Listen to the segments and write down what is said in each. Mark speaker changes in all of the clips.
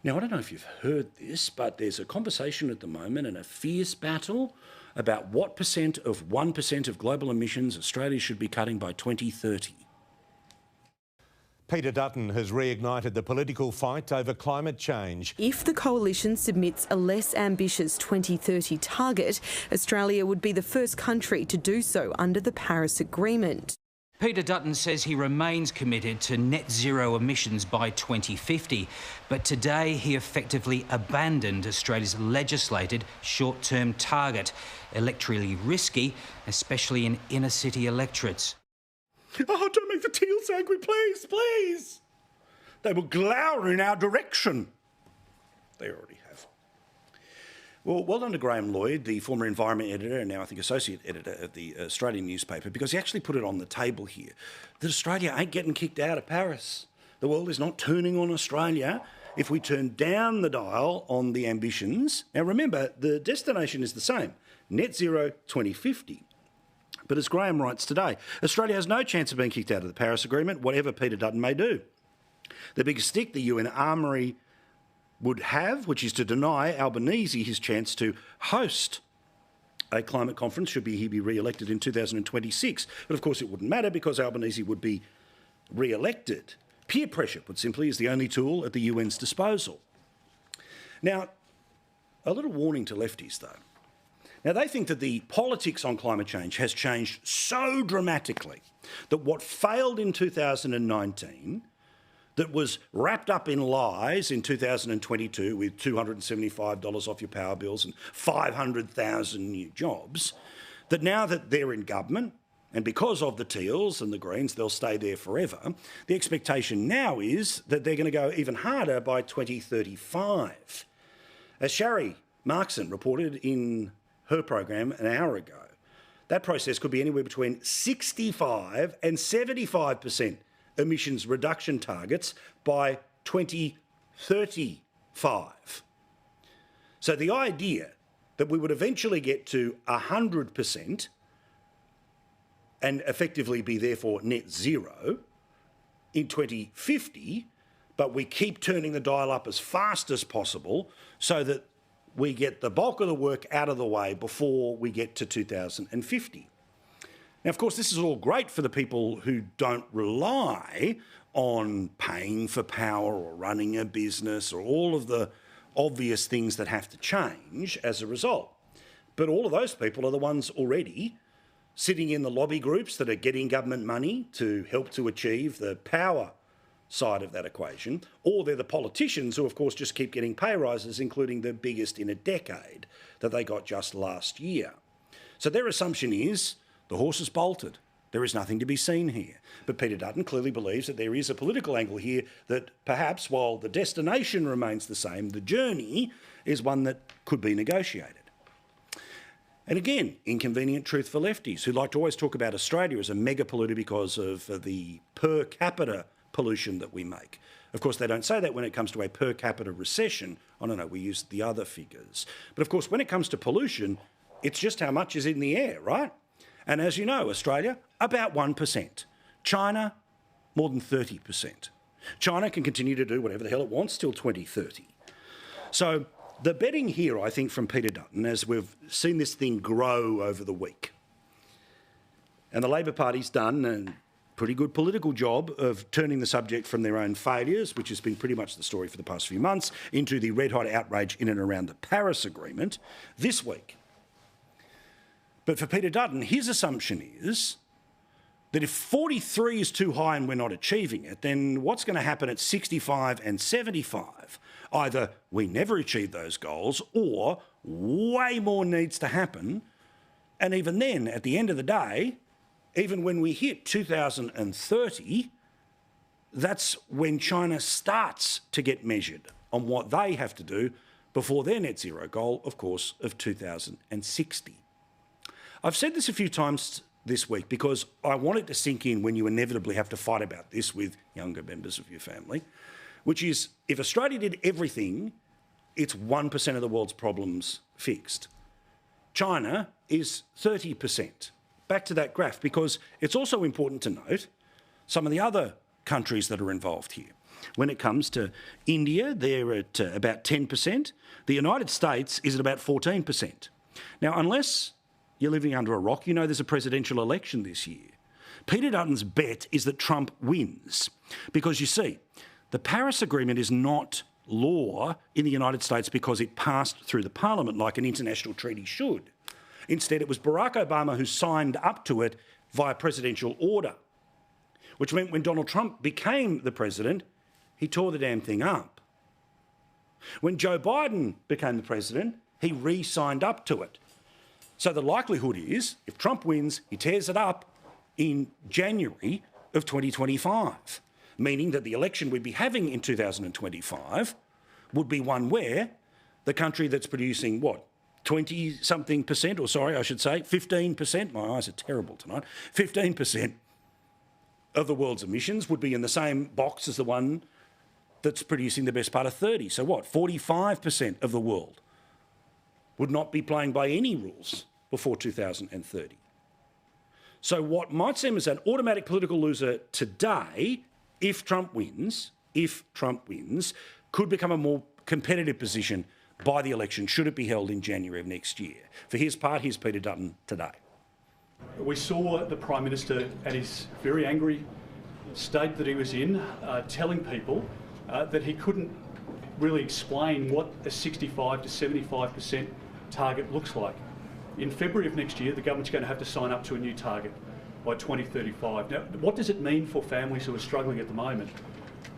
Speaker 1: Now, I don't know if you've heard this, but there's a conversation at the moment and a fierce battle about what percent of 1% of global emissions Australia should be cutting by 2030.
Speaker 2: Peter Dutton has reignited the political fight over climate change.
Speaker 3: If the coalition submits a less ambitious 2030 target, Australia would be the first country to do so under the Paris Agreement.
Speaker 4: Peter Dutton says he remains committed to net zero emissions by 2050, but today he effectively abandoned Australia's legislated short-term target, electorally risky, especially in inner-city electorates.
Speaker 1: Oh, don't make the Teals angry, please, please. They will glower in our direction. They already have. Well done to Graham Lloyd, the former environment editor and now I think associate editor of the Australian newspaper, because he actually put it on the table here that Australia ain't getting kicked out of Paris. The world is not turning on Australia if we turn down the dial on the ambitions. Now remember, the destination is the same, net zero 2050. But as Graham writes today, Australia has no chance of being kicked out of the Paris Agreement, whatever Peter Dutton may do. The biggest stick the UN armoury would have, which is to deny Albanese his chance to host a climate conference should he be re-elected in 2026. But of course it wouldn't matter because Albanese would be re-elected. Peer pressure, put simply, is the only tool at the UN's disposal. Now, a little warning to lefties though. Now, they think that the politics on climate change has changed so dramatically that what failed in 2019, that was wrapped up in lies in 2022 with $275 off your power bills and 500,000 new jobs, that now that they're in government, and because of the Teals and the Greens, they'll stay there forever, the expectation now is that they're going to go even harder by 2035. As Shari Markson reported in her program an hour ago, that process could be anywhere between 65 and 75% emissions reduction targets by 2035. So the idea that we would eventually get to 100% and effectively be therefore net zero in 2050, but we keep turning the dial up as fast as possible so that we get the bulk of the work out of the way before we get to 2050. Now, of course, this is all great for the people who don't rely on paying for power or running a business or all of the obvious things that have to change as a result. But all of those people are the ones already sitting in the lobby groups that are getting government money to help to achieve the power side of that equation, or they're the politicians who, of course, just keep getting pay rises, including the biggest in a decade that they got just last year. So their assumption is the horse has bolted. There is nothing to be seen here. But Peter Dutton clearly believes that there is a political angle here that perhaps while the destination remains the same, the journey is one that could be negotiated. And again, inconvenient truth for lefties who like to always talk about Australia as a mega polluter because of the per capita pollution that we make. Of course, they don't say that when it comes to a per capita recession. I don't know, we use the other figures. But of course, when it comes to pollution, it's just how much is in the air, right? And as you know, Australia, about 1%. China, more than 30%. China can continue to do whatever the hell it wants till 2030. So the betting here, I think, from Peter Dutton, as we've seen this thing grow over the week, and the Labor Party's done a pretty good political job of turning the subject from their own failures, which has been pretty much the story for the past few months, into the red-hot outrage in and around the Paris Agreement this week. But for Peter Dutton, his assumption is that if 43 is too high and we're not achieving it, then what's going to happen at 65 and 75? Either we never achieve those goals or way more needs to happen. And even then, at the end of the day, even when we hit 2030, that's when China starts to get measured on what they have to do before their net zero goal, of course, of 2060. I've said this a few times this week because I want it to sink in when you inevitably have to fight about this with younger members of your family, which is if Australia did everything, it's 1% of the world's problems fixed. China is 30%. Back to that graph, because it's also important to note some of the other countries that are involved here. When it comes to India, they're at about 10%. The United States is at about 14%. Now, unless you're living under a rock, you know there's a presidential election this year. Peter Dutton's bet is that Trump wins because, you see, the Paris Agreement is not law in the United States because it passed through the Parliament like an international treaty should. Instead, it was Barack Obama who signed up to it via presidential order, which meant when Donald Trump became the president, he tore the damn thing up. When Joe Biden became the president, he re-signed up to it. So the likelihood is, if Trump wins, he tears it up in January of 2025, meaning that the election we'd be having in 2025 would be one where the country that's producing, 20-something percent, or sorry, I should say 15%, my eyes are terrible tonight, 15% of the world's emissions would be in the same box as the one that's producing the best part of 30. So 45% of the world would not be playing by any rules before 2030. So what might seem as an automatic political loser today, if Trump wins, could become a more competitive position by the election, should it be held in January of next year. For his part, here's Peter Dutton today.
Speaker 5: We saw the Prime Minister at his very angry state that he was in, telling people that he couldn't really explain what a 65 to 75% target looks like. In February of next year, the government's going to have to sign up to a new target by 2035. Now, what does it mean for families who are struggling at the moment,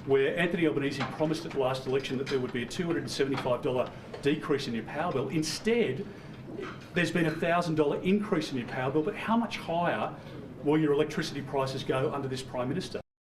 Speaker 5: where Anthony Albanese promised at the last election that there would be a $275 decrease in your power bill? Instead, there's been a $1,000 increase in your power bill, but how much higher will your electricity prices go under this Prime Minister?